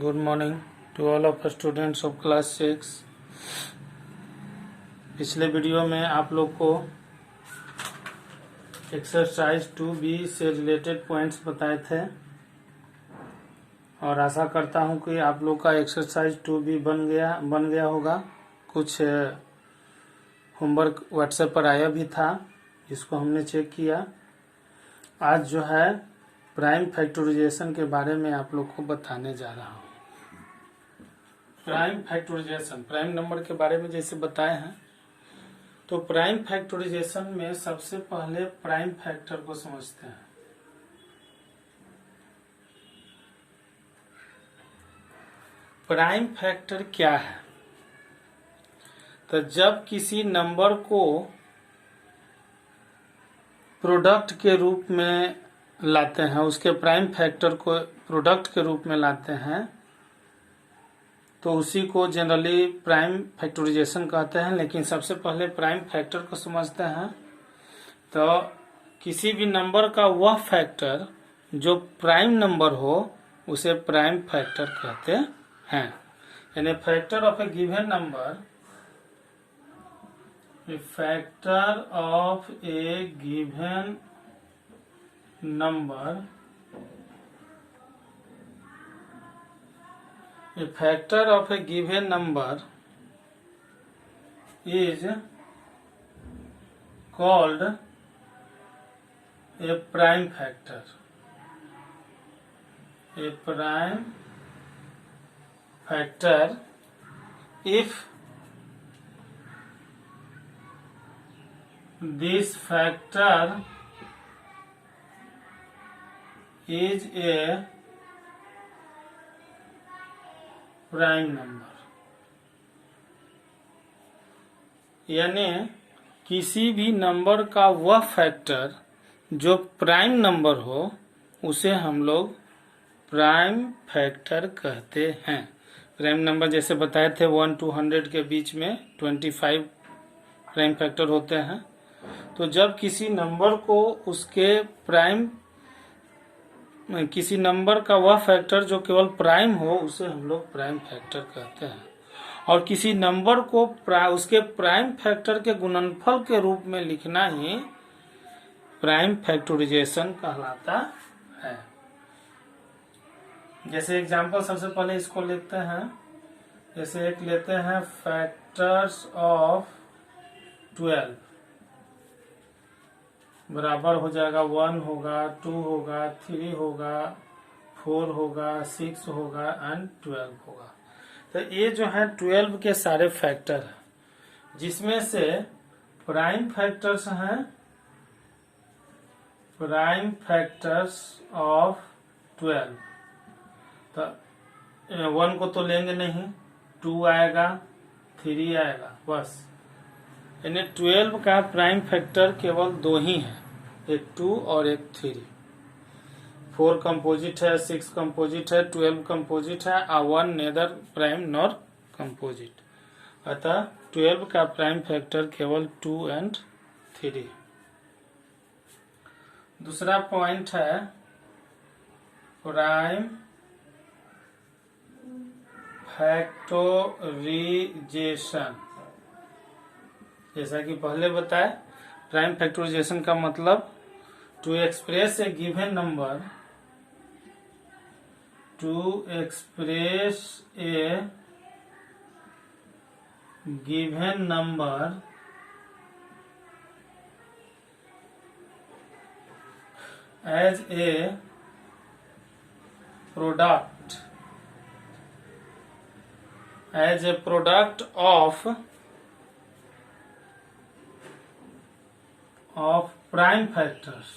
Good morning to all of the students of class 6। पिछले video में आप लोग को एक्सरसाइज 2B से रिलेटेड पॉइंट्स बताए थे और आशा करता हूं कि आप लोग का एक्सरसाइज 2B बन गया होगा। कुछ होमवर्क व्हाट्सएप पर आया भी था जिसको हमने चेक किया। आज जो है प्राइम फैक्टराइजेशन के बारे में आप लोग को बताने जा रहा हूँ। प्राइम फैक्टराइजेशन, प्राइम नंबर के बारे में जैसे बताए हैं, तो प्राइम फैक्टराइजेशन में सबसे पहले प्राइम फैक्टर को समझते हैं। प्राइम फैक्टर क्या है? तो जब किसी नंबर को प्रोडक्ट के रूप में लाते हैं, उसके प्राइम फैक्टर को प्रोडक्ट के रूप में लाते हैं, तो उसी को जनरली प्राइम फैक्टराइजेशन कहते हैं। लेकिन सबसे पहले प्राइम फैक्टर को समझते हैं। तो किसी भी नंबर का वह फैक्टर जो प्राइम नंबर हो उसे प्राइम फैक्टर कहते हैं। यानी factor of A given number, factor of A given number, a factor of a given number is called a prime factor. A prime factor if this factor is a prime number. यानी किसी भी number का वह factor जो prime number हो उसे हम लोग प्राइम फैक्टर कहते हैं। प्राइम नंबर जैसे बताए थे 1 to 100 के बीच में 25 प्राइम फैक्टर होते हैं। तो जब किसी नंबर को उसके किसी नंबर का वह फैक्टर जो केवल प्राइम हो उसे हम लोग प्राइम फैक्टर कहते हैं। और किसी नंबर को उसके प्राइम फैक्टर के गुणनफल के रूप में लिखना ही प्राइम फैक्टराइजेशन कहलाता है। जैसे एग्जांपल सबसे पहले इसको लेते हैं। जैसे एक लेते हैं फैक्टर्स ऑफ 12 बराबर हो जाएगा 1 होगा, 2 होगा, 3 होगा, 4 होगा, 6 होगा एंड 12 होगा। तो ये जो है 12 के सारे फैक्टर हैं, जिसमें से प्राइम फैक्टर्स हैं, प्राइम फैक्टर्स ऑफ 12। तो 1 को तो लेंगे नहीं, 2 आएगा, 3 आएगा, बस। यानी 12 का प्राइम फैक्टर केवल 2 ही है, एक 2 और एक 3। 4 कंपोजिट है, 6 कंपोजिट है, 12 कंपोजिट है, और 1 नेदर प्राइम नॉर कंपोजिट। अतः 12 का प्राइम फैक्टर केवल 2 एंड 3। दूसरा पॉइंट है प्राइम फैक्टराइजेशन। जैसा कि पहले बताए, प्राइम फैक्टराइजेशन का मतलब to express a given number, to express a given number as a product of prime factors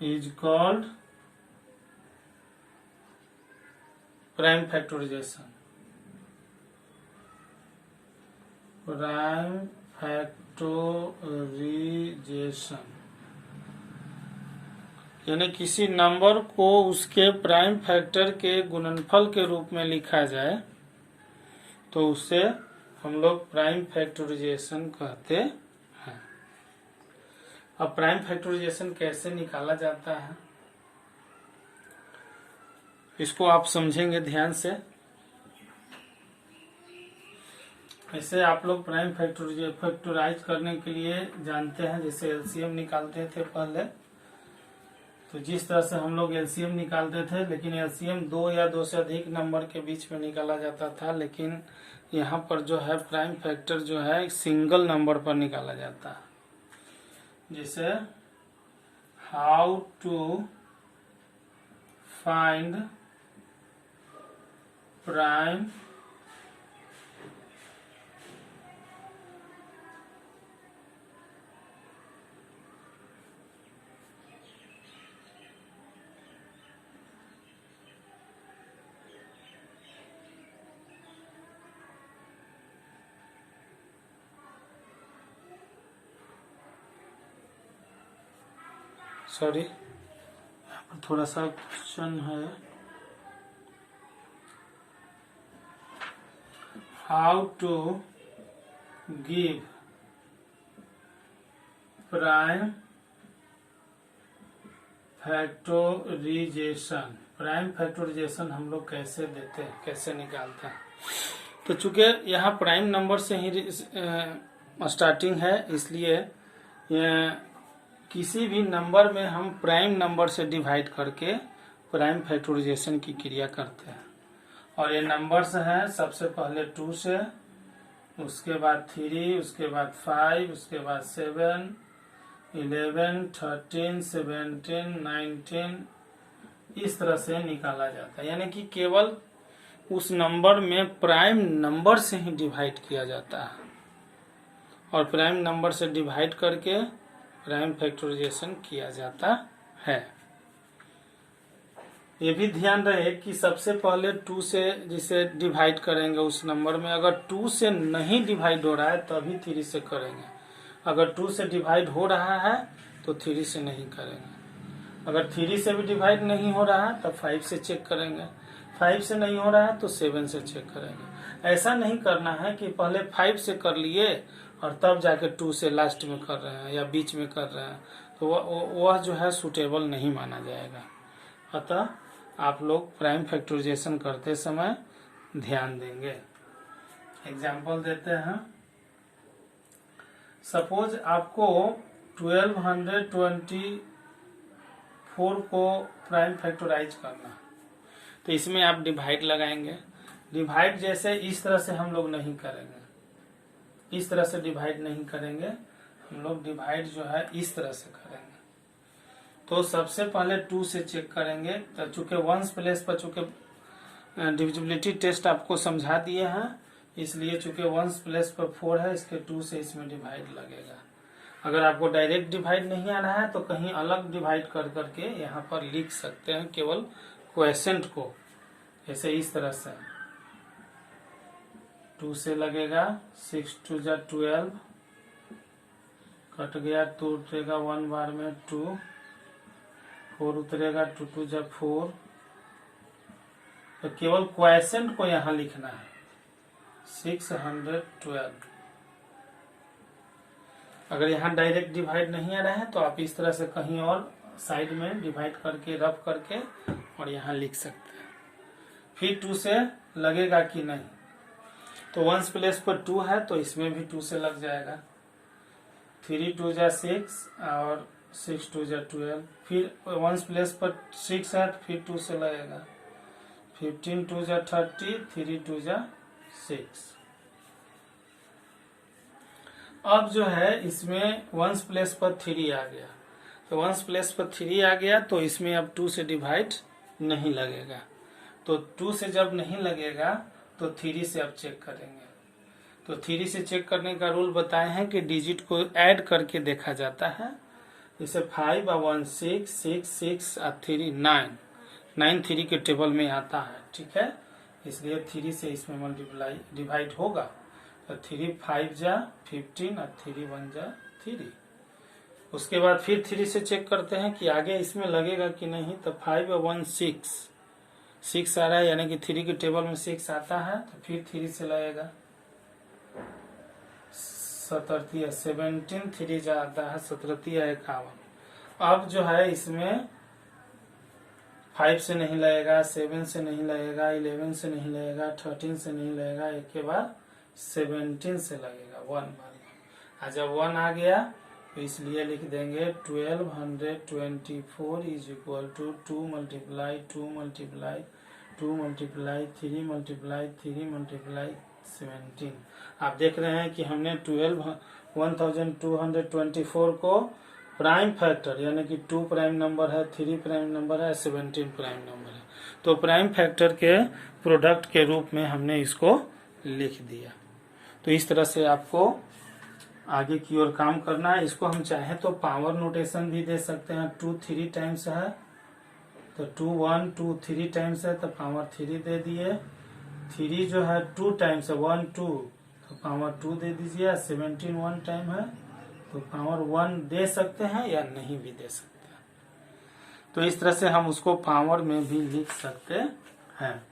is called prime factorization। Prime factorization यानी किसी नंबर को उसके प्राइम फैक्टर के गुणनफल के रूप में लिखा जाए तो उसे हम लोग प्राइम फैक्टराइजेशन कहते हैं। अब प्राइम फैक्टराइजेशन कैसे निकाला जाता है इसको आप समझेंगे ध्यान से। ऐसे आप लोग प्राइम फैक्टराइज करने के लिए जानते हैं, जैसे एलसीएम निकालते थे पहले, तो जिस तरह से हम लोग एलसीएम निकालते थे, लेकिन एलसीएम 2 या 2 से अधिक नंबर के बीच में निकाला जाता था, लेकिन यहाँ पर जो है प्राइम फैक्टर जो है सिंगल नंबर पर निकाला जाता है। जैसे how to find prime sorry यहाँ पर थोड़ा सा क्वेश्चन है, how to give prime factorization. Prime factorization हम लोग कैसे देते हैं, कैसे निकालते हैं। तो चूंकि यहाँ प्राइम नंबर से ही स्टार्टिंग है, इसलिए किसी भी नंबर में हम प्राइम नंबर से डिवाइड करके प्राइम फैक्टराइजेशन की क्रिया करते हैं। और ये नंबर्स हैं, सबसे पहले 2 से, उसके बाद 3, उसके बाद 5, उसके बाद 7, 11, 13, 17, 19, इस तरह से निकाला जाता है। यानी कि केवल उस नंबर में प्राइम नंबर से ही डिवाइड किया जाता है, और प्राइम नंबर से डिवाइड करके प्राइम फैक्टराइजेशन किया जाता है। ये भी ध्यान रहे कि सबसे पहले 2 से जिसे डिवाइड करेंगे उस नंबर में, अगर 2 से नहीं डिवाइड हो रहा है तभी 3 से करेंगे। अगर 2 से डिवाइड हो रहा है तो 3 से नहीं करेंगे। अगर 3 से भी डिवाइड नहीं हो रहा है तब 5 से चेक करेंगे। 5 से नहीं हो रहा है तो 7 से चेक करेंगे। ऐसा नहीं करना है कि पहले 5 से कर लिए और तब जाके 2 से लास्ट में कर रहे हैं या बीच में कर रहे हैं, तो वह जो है सुटेबल नहीं माना जाएगा। अतः आप लोग प्राइम फैक्टराइजेशन करते समय ध्यान देंगे। एग्जाम्पल देते हैं। सपोज आपको 1224 को प्राइम फैक्टराइज करना, तो इसमें आप डिवाइड लगाएंगे। डिवाइड जैसे इस तरह से हम लोग नहीं करेंगे, इस तरह से डिवाइड नहीं करेंगे हम लोग। डिवाइड जो है इस तरह से करेंगे। तो सबसे पहले 2 से चेक करेंगे। तो चूंकि वंस प्लेस पर चूंकि डिविजिबिलिटी टेस्ट आपको समझा दिए हैं, इसलिए चूंकि वंस प्लेस पर 4 है, इसके 2 से इसमें डिवाइड लगेगा। अगर आपको डायरेक्ट डिवाइड नहीं आ रहा है तो कहीं अलग डिवाइड कर करके यहाँ पर लिख सकते हैं, केवल क्वोशेंट को। ऐसे इस तरह से 2 से लगेगा, 6 2 जा 12, कट गया, 2 उतरेगा 1 बार में 2, 4 उतरेगा, 2 2 जा 4। तो केवल क्वोशेंट को यहाँ लिखना है, 612। अगर यहाँ डायरेक्ट डिवाइड नहीं आ रहा है तो आप इस तरह से कहीं और साइड में डिवाइड करके रफ करके और यहाँ लिख सकते हैं। फिर 2 से लगेगा कि नहीं, तो वंस प्लेस पर 2 है तो इसमें भी 2 से लग जाएगा। 3 2 जा 6 और 6 2 जा 12। फिर वंस प्लेस पर 6 है तो फिर 2 से लगेगा। 15 2 जा 30, 3 2 जा 6। अब जो है इसमें वंस प्लेस पर 3 आ गया, तो वंस प्लेस पर 3 आ गया तो इसमें अब 2 से डिवाइड नहीं लगेगा। तो 2 से जब नहीं लगेगा तो 3 से अब चेक करेंगे। तो 3 से चेक करने का रूल बताए हैं कि डिजिट को ऐड करके देखा जाता है। जैसे 5 और 1 6, 6 6 और 3 9, 9 3 के टेबल में आता है, ठीक है। इसलिए 3 से इसमें मल्टीप्लाई डिवाइड होगा। तो 3 5 जा 15 और 3 1 जा 3। उसके बाद फिर 3 से चेक करते हैं कि आगे इसमें लगेगा कि नहीं। तो 5 और 1 6, 6 आ रहा है, यानी कि 3 के टेबल में 6 आता है, तो फिर 3 से लगेगा। 17 17 3 जाता है 17 51। अब जो है इसमें 5 से नहीं लगेगा, 7 से नहीं लगेगा, 11 से नहीं लगेगा, 13 से नहीं लगेगा, एक के बाद 17 से लगेगा 1 बार। जब 1 आ गया तो इसलिए लिख देंगे 1224 is equal to 2 multiply 2 multiply 2 multiply 3 multiply 3 multiply 17। आप देख रहे हैं कि हमने 1224 को प्राइम फैक्टर यानी कि 2 प्राइम नंबर है, 3 प्राइम नंबर है, 17 प्राइम नंबर है, तो प्राइम फैक्टर के प्रोडक्ट के रूप में हमने इसको लिख दिया। तो इस तरह से आपको आगे की ओर काम करना है। इसको हम चाहें तो पावर नोटेशन भी दे सकते हैं। 2 3 टाइम्स है तो 2 1 2 3 टाइम्स है तो पावर 3 दे दिए। 3 जो है 2 टाइम्स है 1 2 तो पावर 2 दे दीजिए। 17 1 टाइम है तो पावर 1 दे सकते हैं या नहीं भी दे सकते हैं। तो इस तरह से हम उसको पावर में भी लिख सकते हैं।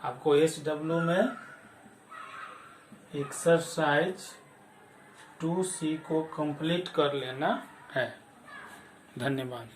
आपको SW में एक्सरसाइज 2C को कंप्लीट कर लेना है। धन्यवाद।